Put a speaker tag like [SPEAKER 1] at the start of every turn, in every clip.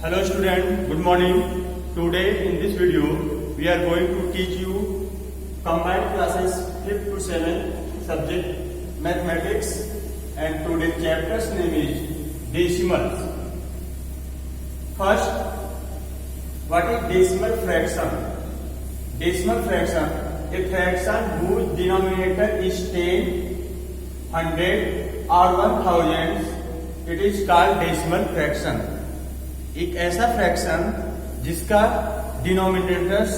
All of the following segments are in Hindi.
[SPEAKER 1] Hello student, good morning. Today in this video we are going to teach you combined classes 5th to 7th subject mathematics, and today's chapter's name is decimals. First, what is decimal fraction? Decimal fraction, a fraction whose denominator is 10, 100 or 1000, it is called decimal fraction. एक ऐसा फ्रैक्शन जिसका डिनोमिनेटर्स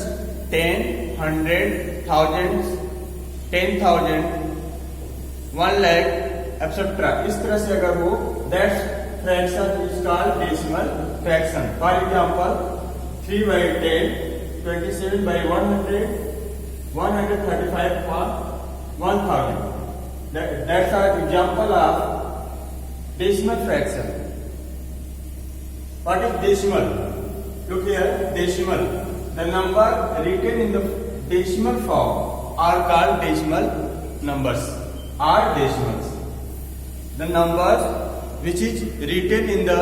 [SPEAKER 1] 10, 100, 1000, 10,000, 1 लाख एटसेट्रा इस तरह से अगर हो, that's fraction is called decimal fraction. For example 3/10, 27/100, 135/1000. That's an example of decimal fraction. What is decimal? Look here, decimal. The number written in the decimal form are called decimal numbers. Are decimals. The numbers which is written in the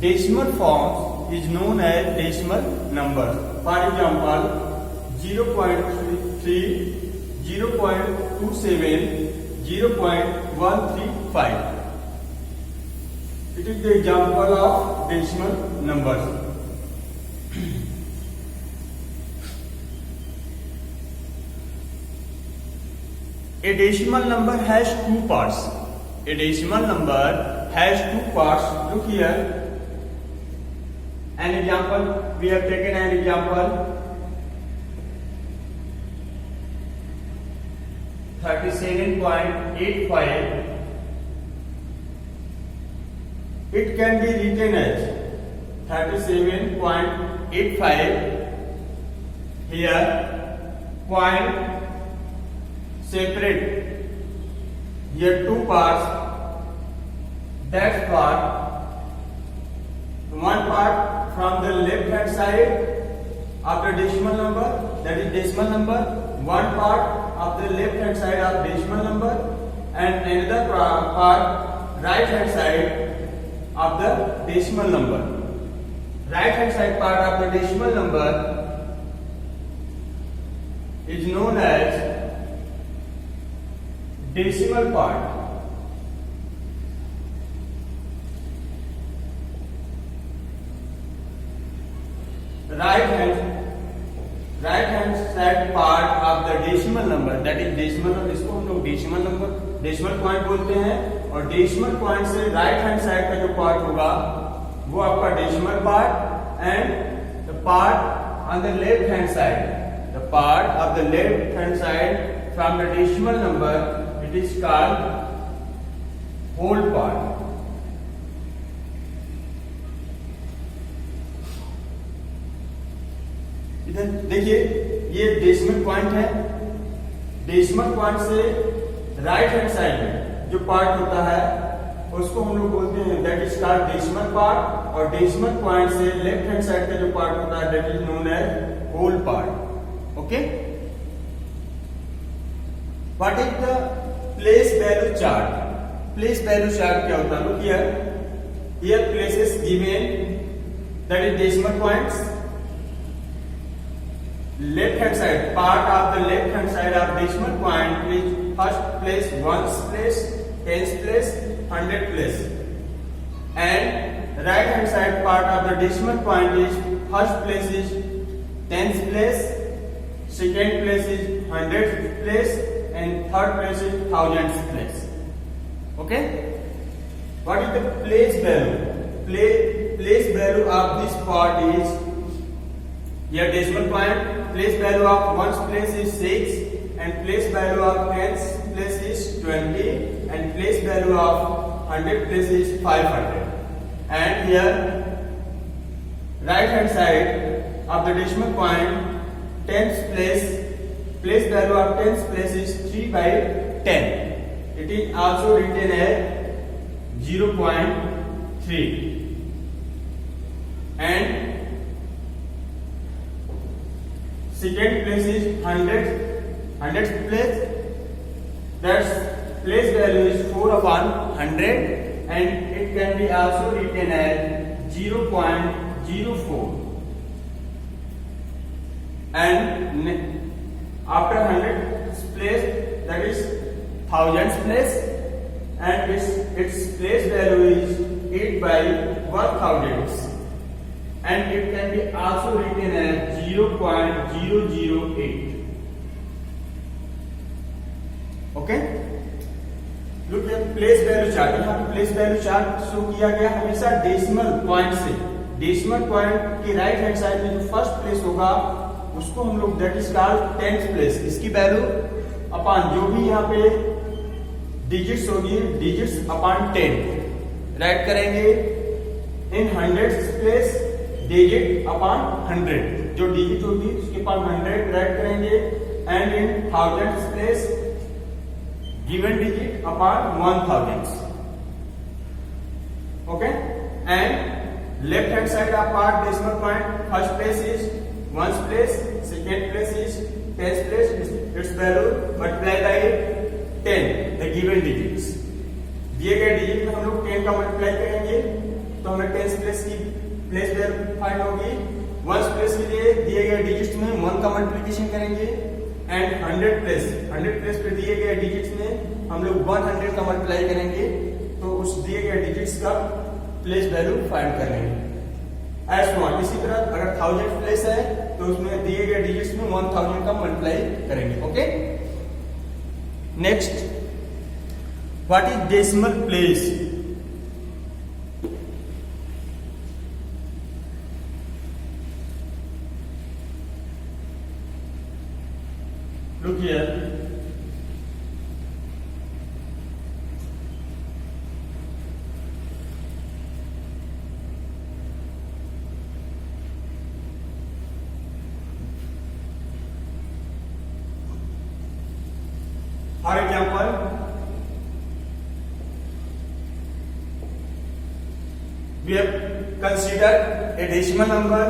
[SPEAKER 1] decimal form is known as decimal numbers. For example, 0.3, 0.27, 0.135. It is the example of decimal numbers. A decimal number has two parts. A decimal number has two parts. Look here. An example. We have taken an example. 37.85. It can be written as 37.85. Here, point separate. Here two parts. That part, one part from the left hand side of the decimal number, that is decimal number. One part of the left hand side of decimal number, and another part right hand side of the decimal number. Right hand side part of the decimal number is known as decimal part. Right hand side part of the decimal number, that is decimal number, इसको हम लोग decimal number, decimal point बोलते हैं. और डेसिमल पॉइंट से राइट हैंड साइड का जो पार्ट होगा वो आपका decimal part, and the part on the left hand side, the part of the left hand side from the decimal number, it is called whole part. इधर देखिए, ये डेसिमल पॉइंट है. डेसिमल पॉइंट से राइट हैंड साइड में जो पार्ट होता है उसको हम लोग बोलते हैं that is called decimal part, और डेसिमल पॉइंट से लेफ्ट हैंड साइड का जो पार्ट होता है that is known as whole part. Okay, what is the place value chart? Place value chart क्या होता है? Look here, here places given, that is decimal points. Left hand side, part of the left hand side of decimal point is first place, ones place, tens place, 100 place, and right hand side part of the decimal point is first place is tens place, second place is 100 place, and third place is thousands place. Okay, what is the place value? Place value of this part is here decimal point. Place value of ones place is 6, and place value of tens place is 20, and place value of 100 place is 500. And here right hand side of the decimal point, tens place value of tens place is 3/10. It is also written as 0.3, and second place is 100th place, that's place value is 4/100, and it can be also written as 0.0 0.04 and after 100th place, that is thousandth place, and its place value is 8 by 1000, and it can be also written as 0.008. Okay, look here, place value chart. यहाँ पे प्लेस वैल्यू चार्ट शो किया गया हमेशा डेसिमल पॉइंट से। डेसिमल पॉइंट की राइट हैंड साइड में जो फर्स्ट प्लेस होगा उसको हम लोग that is called 10th place. इसकी वैल्यू अपॉन जो भी यहाँ पे डिजिट्स होगी, डिजिट्स अपॉन 10 राइट करेंगे। इन 100th प्लेस डिजिट अपॉन 100, जो डिजिट होगी उसके अपॉन 100 राइट करेंगे। And in 1000th place given digit upon 1000. Okay, and left hand side of part decimal point, first place is 1's place, second place is 10th place, its value multiplied by 10, the given digits. दिए गए डिजिट में हम लोग 10 का मल्टीप्लाई करेंगे तो हमें 10th प्लेस की प्लेस वैल्यू फाइंड होगी। 1's प्लेस के लिए दिए गए डिजिट्स में 1 का मल्टीप्लिकेशन करेंगे एंड 100 प्लेस पे दिए गए डिजिट्स में हम लोग 100 का मल्टीप्लाई करेंगे तो उस दिए गए डिजिट्स का प्लेस वैल्यू फाइंड कर लेंगे। एज वन इसी तरह अगर 1000 प्लेस है तो उसमें दिए गए डिजिट्स में 1000 का मल्टीप्लाई करेंगे। Okay, next, what is decimal place? Look here. For example, we have considered a decimal number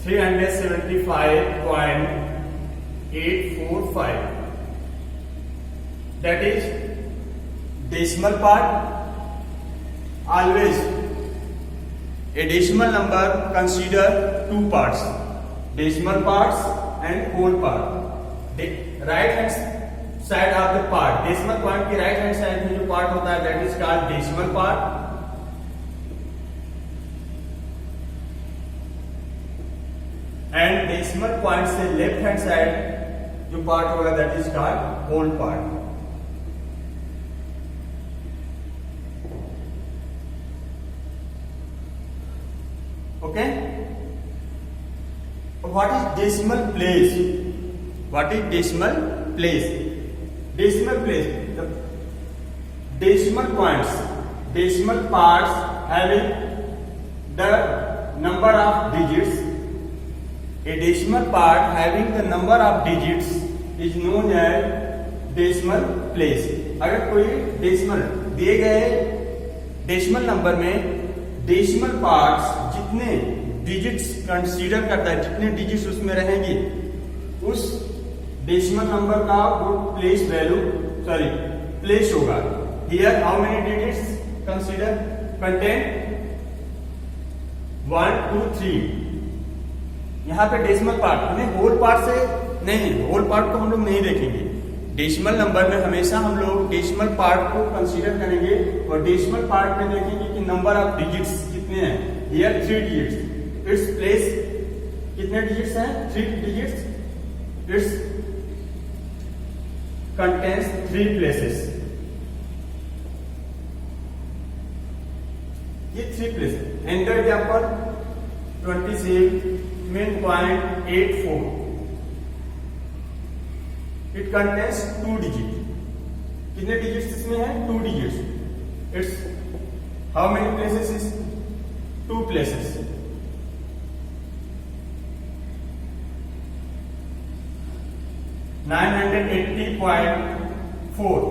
[SPEAKER 1] 375.845. That is decimal part. Always a decimal number consider two parts, decimal parts and whole part. Right hand side of the part, decimal point की right hand side में जो part होता है that is called decimal part. And decimal point से लेफ्ट हैंड साइड जो पार्ट होगा that is called whole part. Okay, what is decimal place? What is decimal place? Decimal place, decimal points, decimal parts having the number of digits. A decimal part having the number of digits is known as decimal place. अगर कोई डेसिमल दिए गए डेसिमल नंबर में डेसिमल पार्ट्स जितने डिजिट्स कंसीडर करता है, जितने डिजिट्स उसमें रहेंगे उस डेसिमल नंबर का वो प्लेस वैल्यू प्लेस होगा। Here how many digits consider contain 1 2 3। यहाँ पे डेसिमल पार्ट हमें होल पार्ट से नहीं, होल पार्ट को हम लोग नहीं देखेंगे। डेसिमल नंबर में हमेशा हम लोग डेसिमल पार्ट को कंसीडर करेंगे और डेसिमल पार्ट में देखेंगे कि नंबर ऑफ डिजिट्स कितने हैं। हियर 3 डिजिट्स, इट्स प्लेस कितने डिजिट्स हैं? 3 डिजिट्स, इट्स कंटेन्स 3 प्लेसेस। ये 3 place. Enter example 27.84, it contains 2 digits. कितने डिजिट्स इसमें है? 2 digits. It's how many places is? 2 places. $980.4,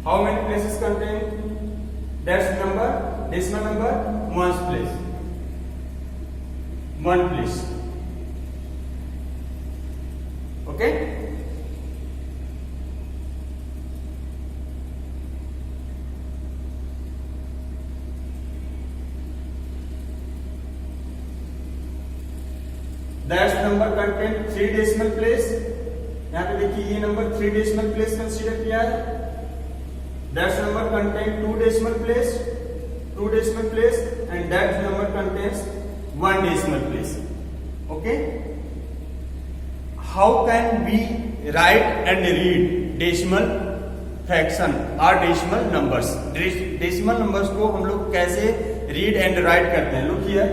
[SPEAKER 1] how many places contain? That's number, decimal number, 1's place, 1 place. Okay, that number contain 3 decimal place. यहाँ पे देखिए ये नंबर 3 डेसिमल प्लेस कंसीडर किया है। That number contain 2 decimal place and that number contains 1 decimal place. Okay? How can we write and read decimal fraction or decimal numbers? Decimal numbers को हम लोग कैसे read and write करते हैं? Look here.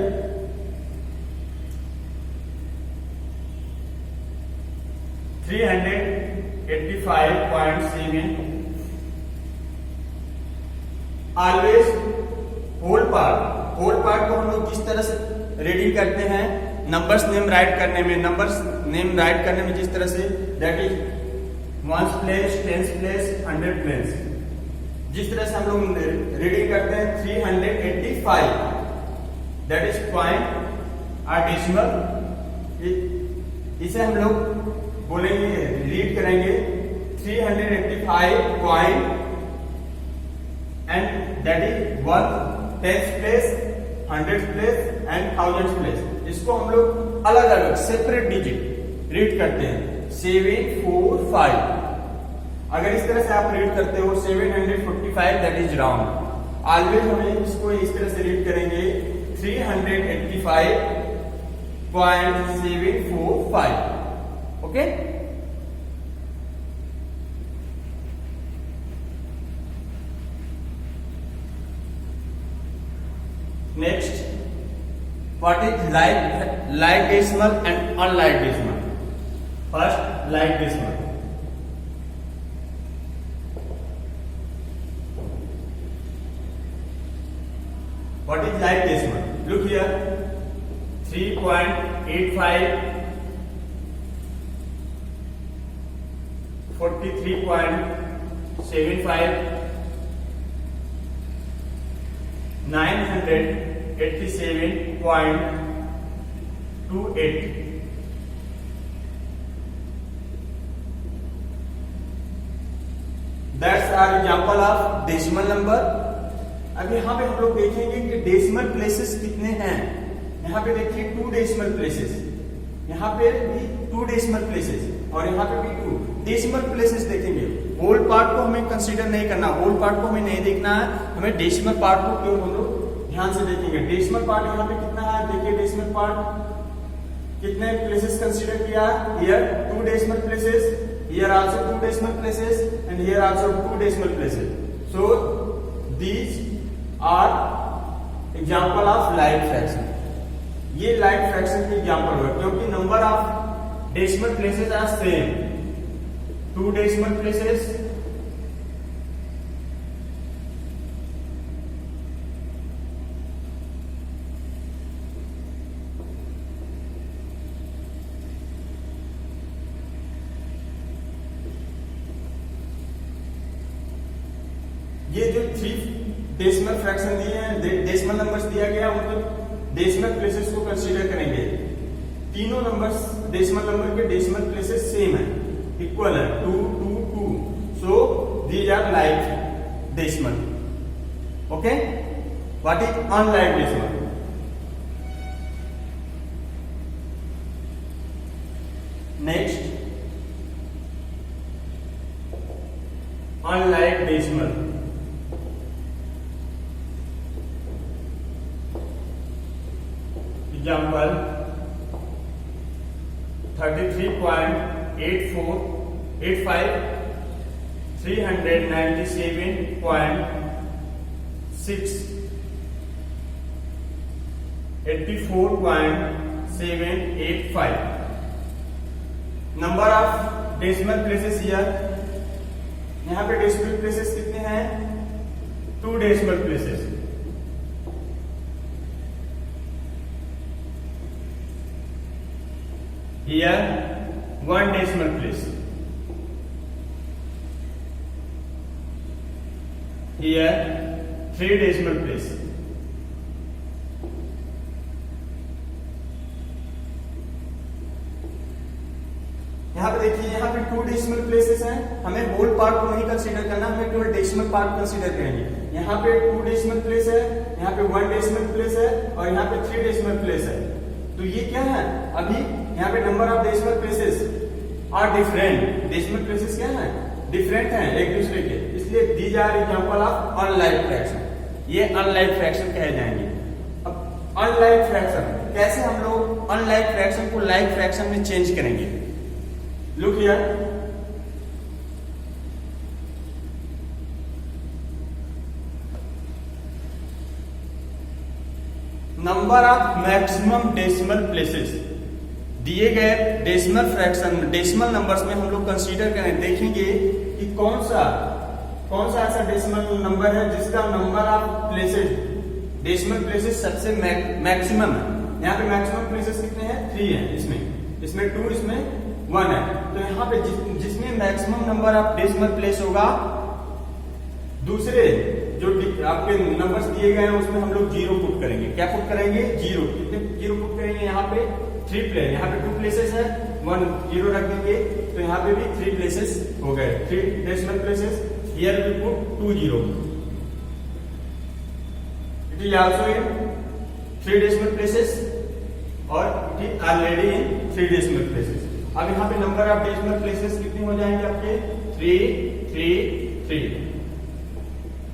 [SPEAKER 1] 385.7 always whole part को हम लोग किस तरह से रीडिंग करते हैं? नंबर्स नेम राइट करने में जिस तरह say that is 1s place, 10s place, 100 place, जिस तरह से हम लोग रीडिंग करते हैं 385 दैट इज पॉइंट और डेसिमल, इसे हम लोग बोलेंगे रीड करेंगे 385 point and that is 1 10th place, 100th place and 1000th place. इसको हम लोग अलग अलग सेपरेट डिजिट रीड करते हैं 745। अगर इस तरह से आप रीड करते हो 745 दैट इज राउंड, ऑलवेज हमें इसको इस तरह से रीड करेंगे 385.745। Okay, next, what is like decimal and unlike decimal? First, like decimal. What is like decimal? Look here, 3.85, 43.75, 987.28। That's our example of decimal number. अब यहाँ पे हम लोग देखेंगे कि डेसिमल प्लेसेस कितने हैं। यहाँ पे देखिए 2 डेसिमल प्लेसेस, यहाँ पे भी 2 डेसिमल प्लेसेस और यहाँ पे भी 2 डेसिमल प्लेसेस देखेंगे। होल पार्ट को हमें कंसीडर नहीं करना, होल पार्ट को हमें नहीं देखना है, हमें डेसिमल पार्ट को क्यों हम लोग ध्यान से देखेंगे। डेसिमल पार्ट यहाँ पे कितना है, देखिए डेसिमल पार्ट कितने प्लेसेस कंसीडर किया, here 2 decimal places, here also 2 decimal places and here also 2 decimal places. So these are example of like fraction. ये लाइक फ्रैक्शन की एग्जांपल हुआ क्योंकि number of decimal places are same, 2 decimal places, ये जो 3 डेसिमल फ्रैक्शन दिए हैं, डेसिमल नंबर्स दिया गया, उनको डेसिमल प्लेसेस को कंसीडर करेंगे। तीनों नंबर्स डेसिमल नंबर के डेसिमल प्लेसेस सेम है, इक्वल है, 2 2 2। So these are like decimal. Okay, what is unlike decimal? Next, unlike decimal. Example 33.85, 397.6, 84.785। Number of decimal places here, यहाँ पे डेसिमल प्लेसेस कितने हैं, 2 decimal places. Here 1 decimal place, here 3 decimal place, यहाँ पे देखिए यहाँ पे 2 डेसिमल प्लेसेस हैं, हमें होल पार्ट को नहीं कंसीडर करना, हमें केवल डेसिमल पार्ट कंसीडर करेंगे। यहाँ पे 2 डेसिमल प्लेस है, यहाँ पे 1 डेसिमल प्लेस है और यहाँ पे 3 डेसिमल प्लेस है। तो ये क्या है, अभी यहाँ पे number of decimal places are different. Decimal places क्या है, डिफरेंट हैं एक दूसरे के, इसलिए these are example of unlike fraction. ये अनलाइक फ्रैक्शन कहे जाएंगे। अब अनलाइक फ्रैक्शन कैसे हम लोग अनलाइक फ्रैक्शन को लाइक फ्रैक्शन में चेंज करेंगे। Look here, number of maximum decimal places. दिए गए डेसिमल फ्रैक्शन डेसिमल नंबर्स में हम लोग कंसीडर करें, देखेंगे कि कौन सा ऐसा डेसिमल नंबर है जिसका number of places decimal places सबसे मैक्सिमम है। यहाँ पे मैक्सिमम प्लेसेस कितने हैं, 3 हैं, इसमें 2, इसमें 1 है। तो यहाँ पे जिसमें maximum number of decimal place होगा, दूसरे जो आपके नंबर्स दिए गए हैं उसमें हम लोग 0 पुट करेंगे। क्या पुट करेंगे, 0। कितने 0 पुट करेंगे, यहाँ पे 3 प्लेस, यहाँ पे 2 प्लेसेस है, 1 0 रख देंगे, तो यहाँ पे भी 3 प्लेसेस हो गए, 3 decimal places. Here we put 2 0। It is also in 3 decimal places और it is already in 3 decimal places. अब यहाँ पे नंबर ऑफ डेसिमल प्लेसेस कितने हो जाएंगे आपके, 3 3 3।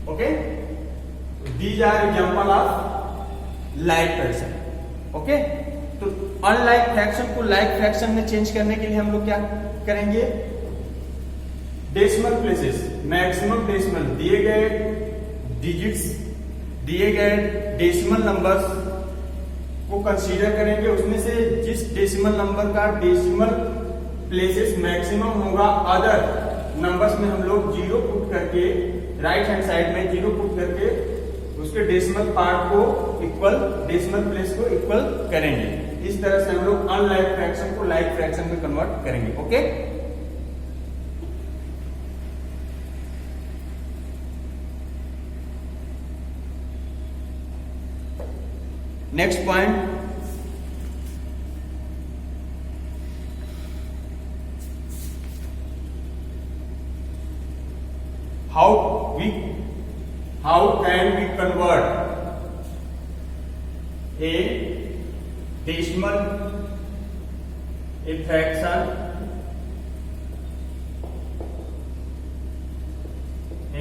[SPEAKER 1] Okay, these are example of like fraction. Okay, तो अनलाइक फ्रैक्शन को लाइक फ्रैक्शन में चेंज करने के लिए हम लोग क्या करेंगे, डेसिमल प्लेसेस, मैक्सिमम डेसिमल, दिए गए डिजिट्स, दिए गए डेसिमल नंबर्स को कंसीडर करेंगे। उसमें से जिस डेसिमल नंबर का डेसिमल प्लेसेस मैक्सिमम होगा, अदर नंबर्स में हम लोग 0 पुट करके, राइट हैंड साइड में 0 पुट करके उसके डेसिमल पार्ट को इक्वल, डेसिमल प्लेस को इक्वल करेंगे। इस तरह से हम लोग अनलाइक फ्रैक्शन को लाइक फ्रैक्शन में कन्वर्ट करेंगे। Okay, next point, how can we convert a decimal fraction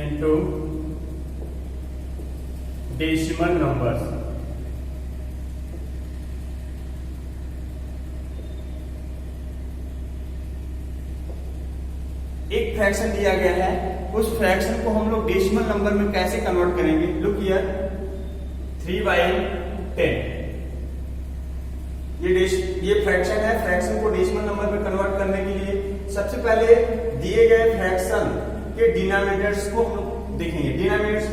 [SPEAKER 1] into decimal numbers। एक फ्रैक्शन दिया गया है, उस फ्रैक्शन को हम लोग डेसिमल नंबर में कैसे कन्वर्ट करेंगे। Look here, 3/10। ये फ्रैक्शन है, फ्रैक्शन को डेसिमल नंबर में कन्वर्ट करने के लिए सबसे पहले दिए गए फ्रैक्शन के डिनोमिनेटर्स को हम लोग देखेंगे। डिनोमिनेटर्स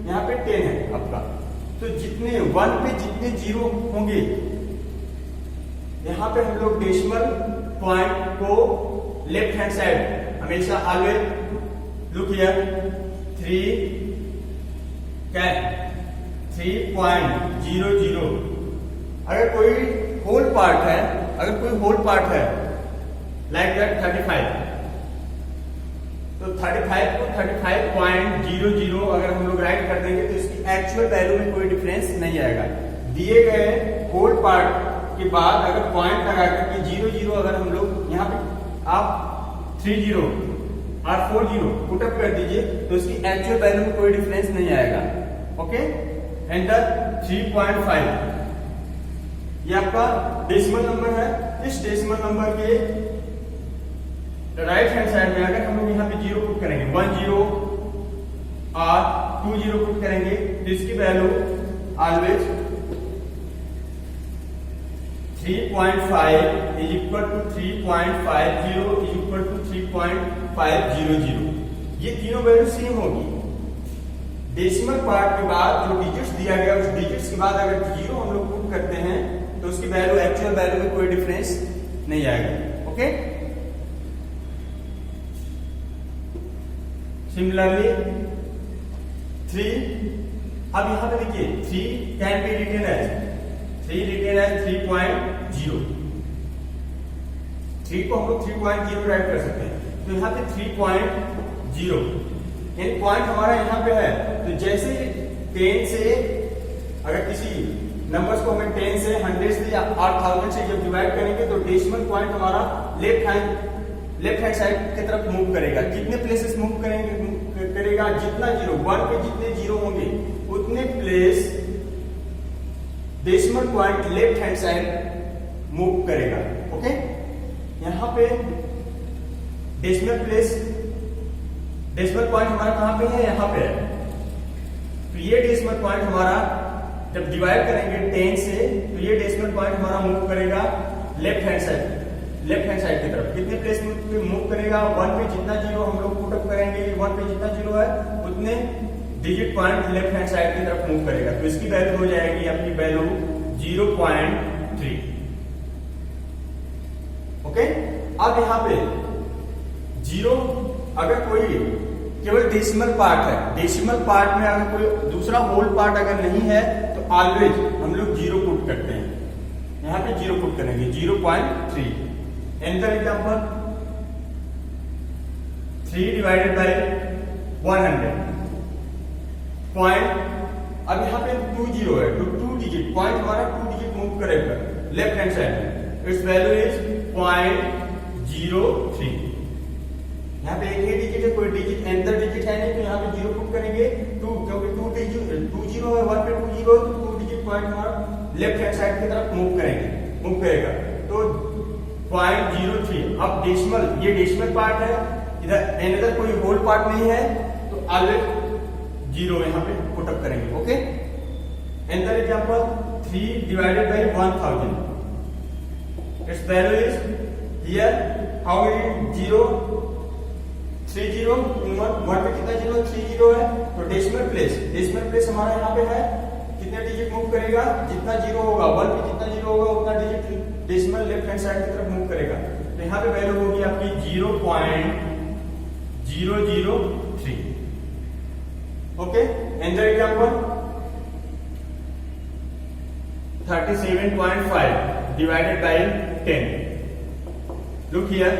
[SPEAKER 1] यहाँ पे 10 है आपका, तो जितने 1 पे जितने 0 होंगे, यहाँ पे हम लोग डेसिमल पॉइंट को लेफ्ट हैंड साइड हमेशा ऑलवेज, लुक हियर, 3.00। अगर कोई होल पार्ट है, लाइक दैट 35, तो 35 को 35.00 अगर हम लोग राइट कर देंगे तो इसकी एक्चुअल वैल्यू में कोई डिफरेंस नहीं आएगा। दिए गए होल पार्ट के बाद अगर पॉइंट लगा करके 00 अगर हम लोग यहाँ पे आप 30 और 40 पुटअप कर दीजिए तो इसकी एक्चुअल वैल्यू में कोई डिफरेंस नहीं आएगा। Okay, enter 3.5। ये आपका डेसिमल नंबर है। इस डेसिमल नंबर के राइट हैंड साइड में अगर हम लोग यहाँ पे 0 पुट करेंगे, 10 और 20 पुट करेंगे तो इसकी value always 3.5 is equal to 3.50 is equal to 3.500। ये तीनों वैल्यू सेम होगी। डेसिमल पार्ट के बाद जो डिजिट्स दिया गया, उस डिजिट्स के बाद अगर 0 हम लोग पुट करते हैं तो उसकी वैल्यू एक्चुअल वैल्यू में कोई डिफरेंस नहीं आएगा। ओके, सिमिलरली 3, अब यहां पे देखिए 3 कैन बी रिटन एज 3.0। 3 को हम लोग 3.0 राइट कर सकते हैं, तो यहाँ पे 3.0 यानी पॉइंट हमारा यहाँ पे है। तो जैसे 10 से अगर किसी नंबर्स को हमें 10 से 100 से या 1000 से जब डिवाइड करेंगे तो डेसिमल पॉइंट हमारा लेफ्ट हैंड साइड की तरफ मूव करेगा। कितने प्लेसेस मूव करेगा? जितना जीरो 1 पे जितने जीरो होंगे उतने place decimal point left hand side move करेगा। ओके, यहां पे डेसिमल पॉइंट हमारा कहां पे है? यहां पे है। तो ये डेसिमल पॉइंट हमारा जब डिवाइड करेंगे 10 से तो ये डेसिमल पॉइंट हमारा मूव करेगा लेफ्ट हैंड साइड की तरफ। कितने प्लेस में मूव करेगा? 1 पे जितना जीरो हम लोग पुट अप करेंगे, 1 पे जितना जीरो है उतने digit point left hand side की तरफ मूव करेगा। तो इसकी वैल्यू हो जाएगी अपनी वैल्यू 0.3। ओके, अब यहां पे जीरो अगर कोई केवल डेसिमल पार्ट है, डेसिमल पार्ट में अगर कोई दूसरा होल पार्ट अगर नहीं है तो ऑलवेज हम लोग जीरो पुट करते हैं। यहां पे जीरो पुट करेंगे 0.3। Enter example 3 divided by 100 point. अब यहां पे 2 जीरो है तो 2 डिजिट पॉइंट हमारा 2 डिजिट मूव करेगा लेफ्ट हैंड साइड में। It's value is 0.03। यहाँ पे एक ही डिजिट है, कोई डिजिट एंटर डिजिट है नहीं, तो यहाँ पे जीरो पुट करेंगे 2, क्योंकि 2 जीरो है, 1 पे 2 जीरो है, तो 2 डिजिट पॉइंट हमारा लेफ्ट हैंड साइड की तरफ मूव करेगा। तो 0.03। अब डेसिमल, ये डेसिमल पार्ट है, इधर एनदर कोई होल पार्ट नहीं है, तो ऑलवेज जीरो यहाँ पे पुट अप करेंगे। Okay, enter example 3 divided by 1000। It's value is here how many zero? 3 zero, 1 पे कितना जीरो? 3 जीरो है। तो डेसिमल प्लेस हमारा यहाँ पे है। कितने डिजिट मूव करेगा? जितना जीरो होगा, 1 पे जितना जीरो होगा उतना digit decimal left hand side की तरफ मूव करेगा। तो यहाँ पे वैल्यू होगी आपकी 0.003। Okay, enter example 37.5 divided by 10। Look here,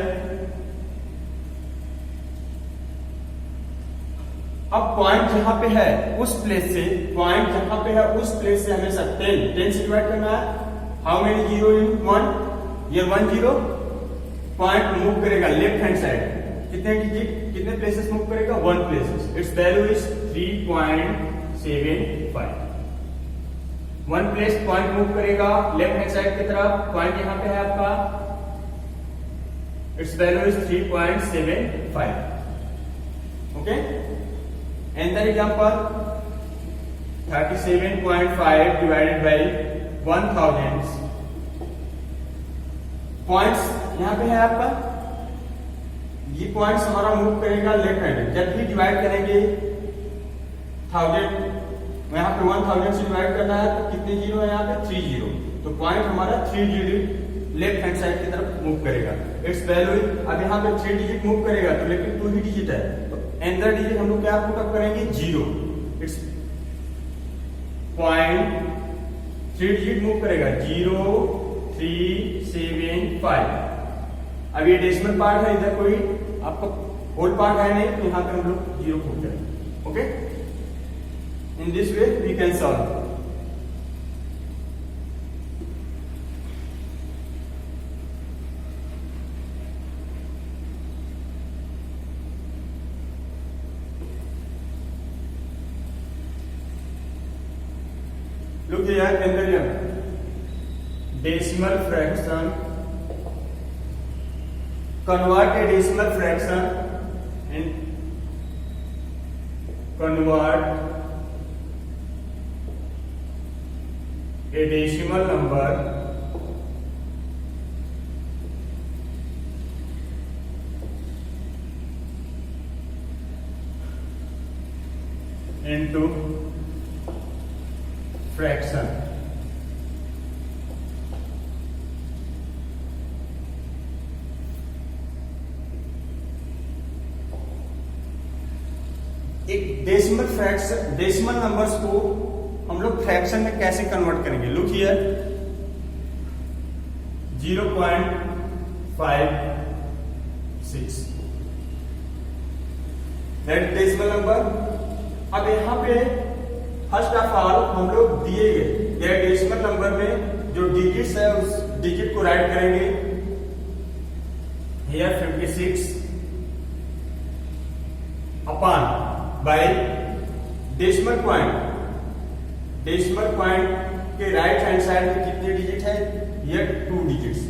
[SPEAKER 1] अब पॉइंट जहां पे है उस प्लेस से हमेशा 10 से डिवाइड करना है। How many zero in 1? ये 1 जीरो पॉइंट मूव करेगा लेफ्ट हैंड साइड। कितने डिजिट, कितने प्लेसेस मूव करेगा? 1 places. It's value is 3.75। 1 place point move करेगा लेफ्ट हैंड साइड की तरफ। पॉइंट यहां पे है आपका, it's value is 3.75। Okay, enter example 37.5 divided by 1000। Points यहां पे है आपका, ये पॉइंट्स हमारा मूव करेगा लेफ्ट हैंड। जब भी डिवाइड करेंगे 1000, यहां पे 1000 से डिवाइड करना है तो कितने जीरो है? यहाँ पे 3 जीरो। तो पॉइंट हमारा 3 डिजिट लेफ्ट हैंड साइड की तरफ मूव करेगा। इट्स वैल्यू, अब यहाँ पे 3 डिजिट मूव करेगा तो लेकिन 2 ही डिजिट है, तो एंटर डिजिट हम लोग क्या पुट अप करेंगे? 0। इट्स 0.3 डिजिट मूव करेगा 0.375। अब ये डेसिमल पार्ट है, इधर कोई आपका होल पार्ट है नहीं, तो यहाँ पे हम लोग 0 पुट करेंगे। Okay, in this way we can solve. Look here, Pendulum. Decimal fraction. Convert a decimal fraction and convert a decimal number into fraction. एक डेसिमल नंबर्स को हम लोग फ्रैक्शन में कैसे कन्वर्ट करेंगे? Look here 0.56 that decimal number. अब यहां पे फर्स्ट ऑफ ऑल हम लोग दिए गए या डेसिमल नंबर में जो डिजिट्स है उस डिजिट को राइट करेंगे। Here 56 upon by decimal point. Decimal point के राइट हैंड साइड में कितने डिजिट है? Here 2 digits.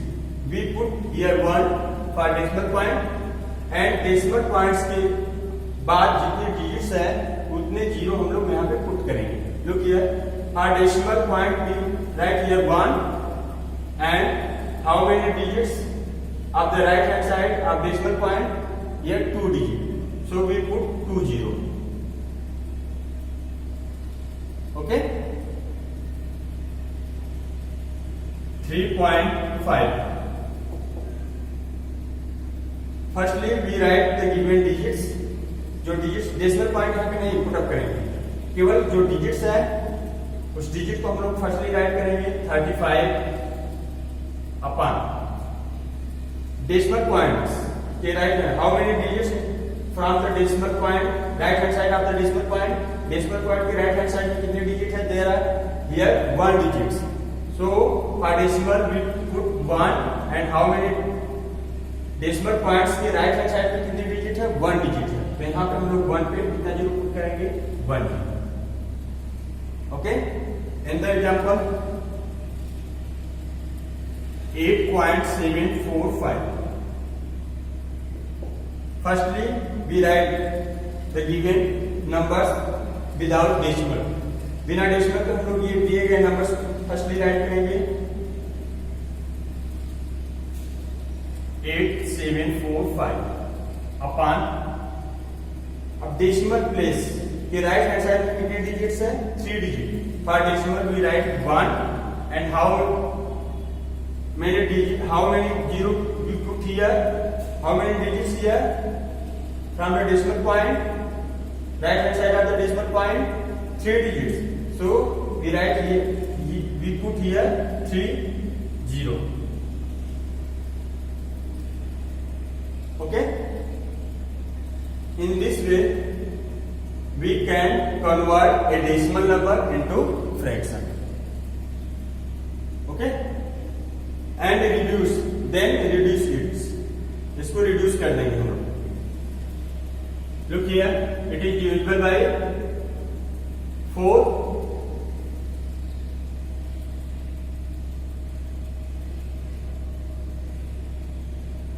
[SPEAKER 1] We put here 1 for decimal point and decimal points के बाद जितने डिजिट्स है उतने जीरो हम लोग यहाँ पे पुट करेंगे। Look here, for decimal point we write here 1 and how many digits of the right hand side of decimal point? Here 2 digit, so we put 2 0. Okay, 3.5. Firstly, we write the given digits. जो डिजिट्स डेसिमल पॉइंट यहाँ पे नहीं पुट अप करेंगे, केवल जो डिजिट्स है उस डिजिट को हम लोग फर्स्टली राइट करेंगे 35 अपॉन डेसिमल पॉइंट्स के राइट में how many digits from the decimal point right hand side of the decimal point. Decimal point के राइट हैंड साइड में कितने डिजिट है? There are here 1 digits, so for decimal we put 1 and how many decimal points के राइट हैंड साइड में कितने डिजिट है? 1 डिजिट है, तो यहाँ पे हम लोग 1 पे कितना जीरो पुट करेंगे? 1. Okay, in the example 8.745. Firstly, we write the given numbers without decimal. बिना डेसिमल के हम लोग ये दिए गए नंबर्स फर्स्टली राइट करेंगे 8745 अपॉन, अब डेसिमल प्लेस के राइट हैंड साइड में कितने डिजिट्स है? 3 digit. For decimal we write 1 and how many digit, how many zero we put here, how many digits here from the decimal point right hand side of the decimal point? 3 digits, so we write here, we put here 3 0. Okay, in this way we can convert a decimal number into fraction. Okay, and reduce, then reduce it. इसको reduce कर देंगे हम लोग। Look here, it is divisible by 4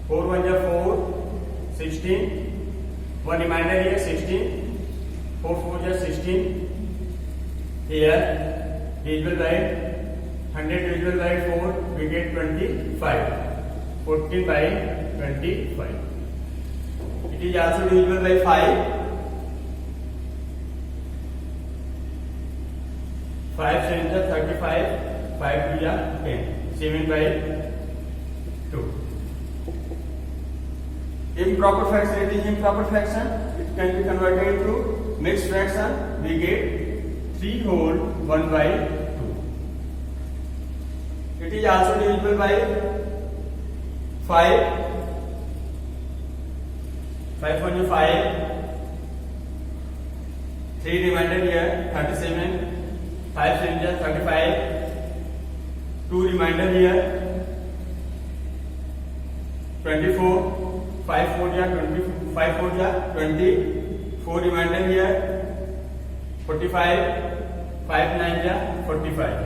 [SPEAKER 1] 4 1 जा 4 16, 1 reminder here 16, 4 4 जा 16, here divisible by 100 divisible by 4 we get 25, 14 by 25. It is also divisible by 5, 5 7 जा 35, 5 2 जा 10, 7 by 2. Improper fraction, it is improper fraction, it can be converted into mixed fraction. We get 3 whole 1 by 2. It is also divisible by 5, 5 1 is 5, 3 remainder here 37, 5 7 is 35, 2 remainder here 24, 5 4 is 20, 5 4 is 20, 4 remainder here 45, 5 9 is 45.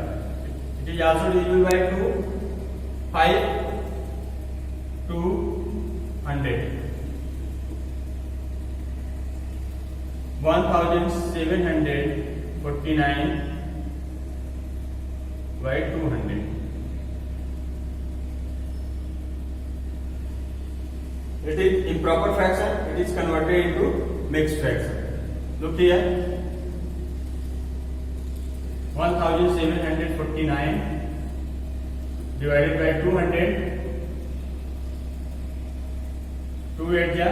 [SPEAKER 1] It is also divisible by 2, 5 200. 1749 by 200. It is improper fraction, it is converted into mixed fraction. Look here, 1749 divided by 200, 2 8 ja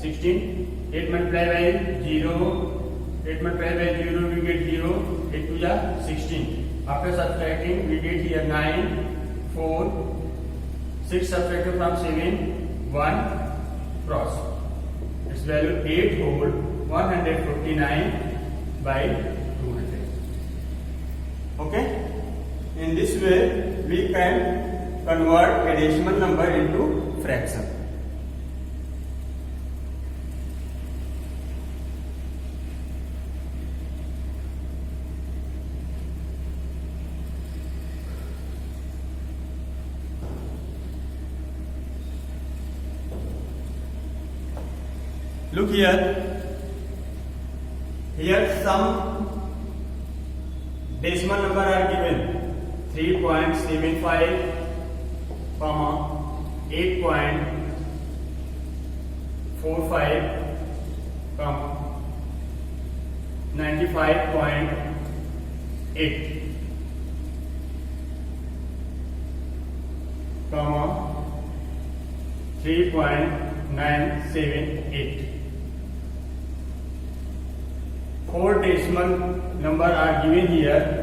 [SPEAKER 1] 16, 8 multiplied by 0, 8 multiplied by 0 we get 0, 8 2 ja 16. After subtracting we get here 9, 4, 6 subtracted from 7, 1 cross. Its value 8 whole 149 by 200. Okay. In this way, we can convert a decimal number into fraction. Look here. Here some decimal number are given. 3.75, 8.45, 95.8, 3.978. 4 decimal number are given here.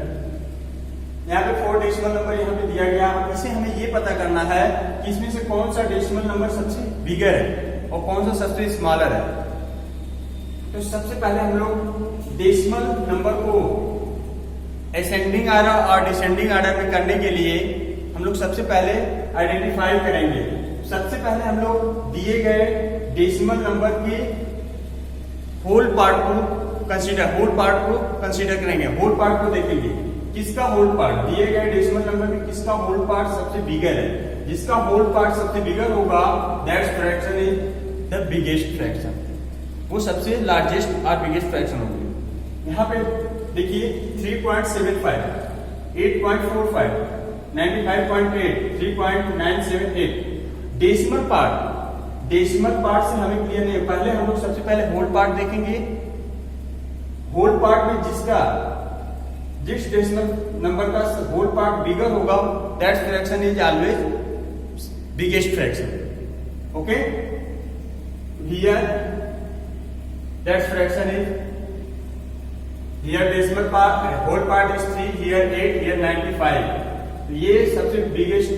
[SPEAKER 1] यहाँ पे 4 डेसिमल नंबर यहाँ पे दिया गया। इसे हमें ये पता करना है कि इसमें से कौन सा डेसिमल नंबर सबसे बिगर है और कौन सा सबसे स्मॉलर है। तो सबसे पहले हम लोग डेसिमल नंबर को असेंडिंग आर्डर और डिसेंडिंग आर्डर में करने के लिए हम लोग सबसे पहले आइडेंटिफाई करेंगे। सबसे पहले हम लोग दिए गए डेसिमल नंबर के होल पार्ट को कंसीडर करेंगे। होल पार्ट को देखेंगे, किसका होल पार्ट दिए गए डेसिमल नंबर में किसका होल पार्ट सबसे बिगर है। जिसका होल पार्ट सबसे बिगर होगा, that's fraction is the biggest fraction, वो सबसे लार्जेस्ट और बिगेस्ट फ्रैक्शन होगी। यहाँ पे देखिए 3.75, 8.45, 95.8, 3.978 डेसिमल पार्ट से हमें क्लियर नहीं है। पहले हम लोग सबसे पहले होल पार्ट देखेंगे। होल पार्ट में जिस डेसिमल नंबर का होल पार्ट बिगर होगा, that fraction is always biggest fraction. Okay, here that fraction is, here decimal part whole part is 3, here 8, here 95। तो ये सबसे बिगेस्ट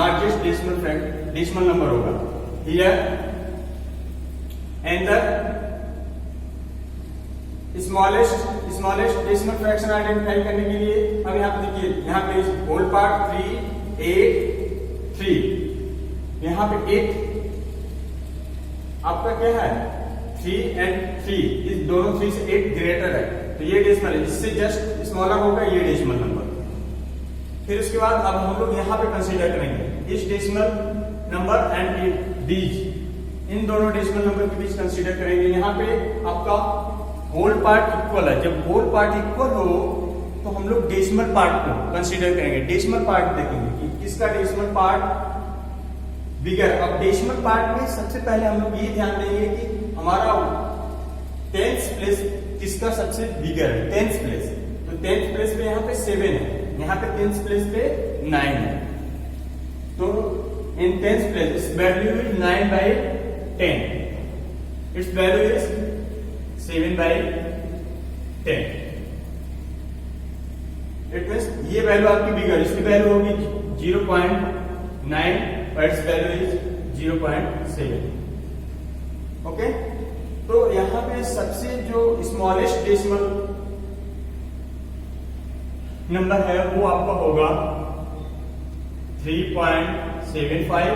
[SPEAKER 1] लार्जेस्ट डेसिमल नंबर होगा here. And the smallest decimal fraction identify करने के लिए हम यहाँ पे देखिए, यहाँ पे होल पार्ट 3, 8, 3, यहाँ पे 8 आपका क्या है 3 and 3, इस दोनों 3 से 8 ग्रेटर है, तो ये डेसिमल है। इससे जस्ट स्मॉलर होगा ये डेसिमल नंबर। फिर उसके बाद अब हम लोग यहाँ पे कंसीडर करेंगे इस डेसिमल नंबर एंड दीज, इन दोनों डेसिमल नंबर के बीच कंसीडर करेंगे। यहाँ पे आपका होल पार्ट इक्वल है। जब होल पार्ट इक्वल हो तो हम लोग डेसिमल पार्ट को कंसीडर करेंगे। डेसिमल पार्ट देखेंगे कि किसका डेसिमल पार्ट बिगर। अब डेसिमल पार्ट में सबसे पहले हम लोग ये ध्यान देंगे कि हमारा 10th प्लेस किसका सबसे बिगर है, 10th प्लेस। तो 10th प्लेस पे यहाँ पे 7 है, यहाँ पे 10th प्लेस पे 9 है। तो इन 10th place it's value is 9/10, it's value is 7/10। It means ये वैल्यू आपकी बिगर, इसकी वैल्यू होगी 0.9 और इट्स वैल्यू इज 0.7। ओके, तो यहाँ पे सबसे जो स्मॉलेस्ट डेसिमल नंबर है वो आपका होगा 3.75।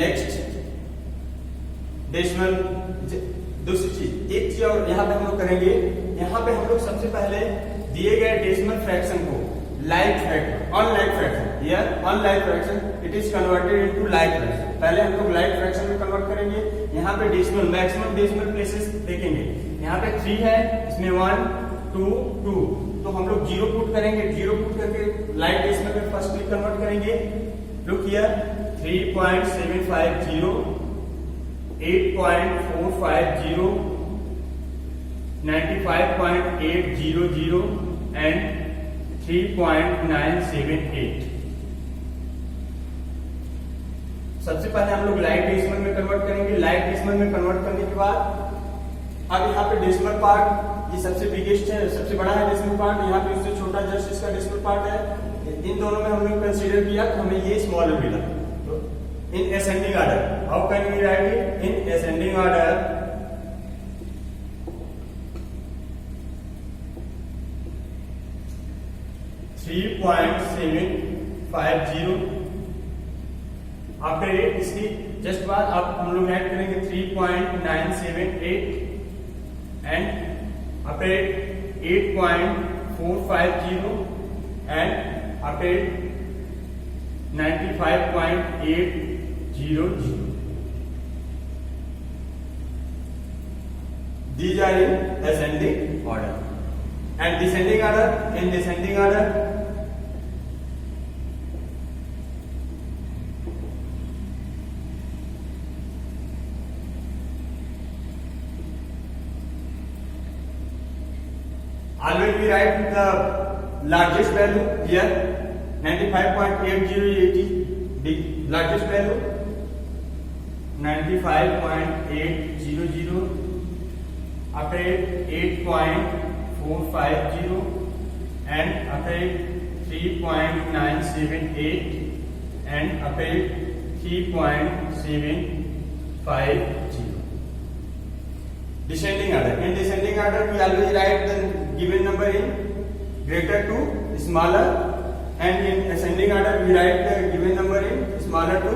[SPEAKER 1] नेक्स्ट डेसिमल, दूसरी चीज एक चीज और यहाँ पे हम लोग करेंगे। यहाँ पे हम लोग सबसे पहले दिए गए डेसिमल फ्रैक्शन को like fraction, unlike fraction, here unlike fraction it is converted into like fraction. पहले हम लोग लाइक फ्रैक्शन में कन्वर्ट करेंगे। यहाँ पे डेसिमल मैक्सिमम डेसिमल प्लेसेस देखेंगे। यहाँ पे 3 है, इसमें 1, 2, 2, तो हम लोग 0 पुट करेंगे। 0 पुट करके लाइक डेसिमल में फर्स्ट क्लिक कन्वर्ट करेंगे। Look here 3.750, 8.450, 95.800 and 3.978। सबसे पहले हम लोग लाइक डेसिमल में कन्वर्ट करेंगे। लाइक डेसिमल में कन्वर्ट करने के बाद अब यहाँ पे डेसिमल पार्ट ये सबसे बिगेस्ट है, सबसे बड़ा है डेसिमल पार्ट। यहाँ पे उससे छोटा जस्ट इसका डेसिमल पार्ट है। इन दोनों में हम लोग कंसीडर किया तो हमें ये स्मॉलर मिला। तो in ascending order, how can we write it in ascending order? 3.750. After 8 इसकी जस्ट बाद अब हम लोग ऐड करेंगे 3.978 and after 8.450 and after 95.800. These are in ascending order. And descending order, in descending order, always we write the largest value here. 95.808 is the largest value. 95.800. After 8.450 and after 3.978 and after 3.750. Descending order. In descending order, we always write the given number in greater to smaller, and in ascending order, we write the given number in smaller to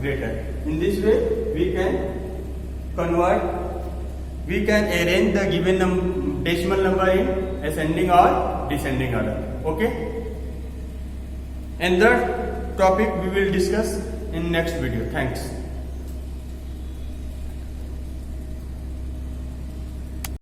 [SPEAKER 1] greater. In this way, we can convert. We can arrange the given decimal number in ascending or descending order. Okay? And the topic we will discuss in next video. Thanks.